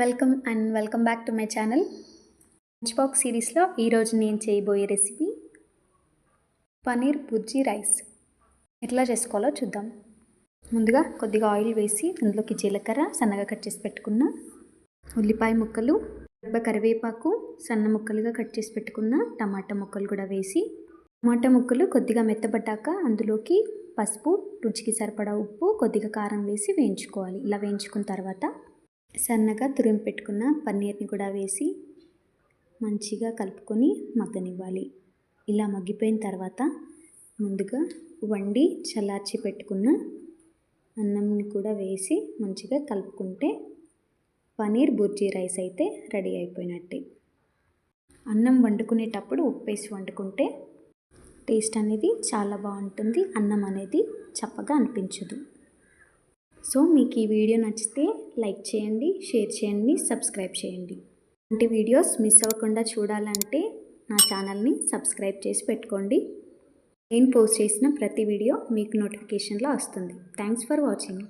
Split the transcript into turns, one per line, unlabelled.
Welcome back to my channel. Lunch box సిరీస్లో ఈరోజు నేను చేయబోయే రెసిపీ పన్నీర్ బుర్జీ రైస్. ఎట్లా చేసుకోవాలో చూద్దాం. ముందుగా కొద్దిగా ఆయిల్ వేసి అందులోకి జీలకర్ర, సన్నగా కట్ చేసి పెట్టుకున్న ఉల్లిపాయ ముక్కలు, కరివేపాకు, సన్న ముక్కలుగా కట్ చేసి పెట్టుకున్న టమాటా ముక్కలు కూడా వేసి, టమాటా ముక్కలు కొద్దిగా మెత్తబడ్డాక అందులోకి పసుపు, రుచికి సరిపడా ఉప్పు, కొద్దిగా కారం వేసి వేయించుకోవాలి. ఇలా వేయించుకున్న తర్వాత సన్నగా తురిమి పెట్టుకున్న పన్నీర్ని కూడా వేసి మంచిగా కలుపుకొని మగ్గనివ్వాలి. ఇలా మగ్గిపోయిన తర్వాత ముందుగా వండి చల్లార్చి పెట్టుకున్న అన్నంని కూడా వేసి మంచిగా కలుపుకుంటే పన్నీర్ బుర్జీ రైస్ అయితే రెడీ అయిపోయినట్టే. అన్నం వండుకునేటప్పుడు ఉప్పు వేసి వండుకుంటే టేస్ట్ అనేది చాలా బాగుంటుంది. అన్నం అనేది చప్పగా అనిపించదు. సో మీకు ఈ వీడియో నచ్చితే లైక్ చేయండి, షేర్ చేయండి, సబ్స్క్రైబ్ చేయండి. ఇలాంటి వీడియోస్ మిస్ అవ్వకుండా చూడాలంటే నా ఛానల్ని సబ్స్క్రైబ్ చేసి పెట్టుకోండి. నేను పోస్ట్ చేసిన ప్రతి వీడియో మీకు నోటిఫికేషన్లో వస్తుంది. Thanks for watching.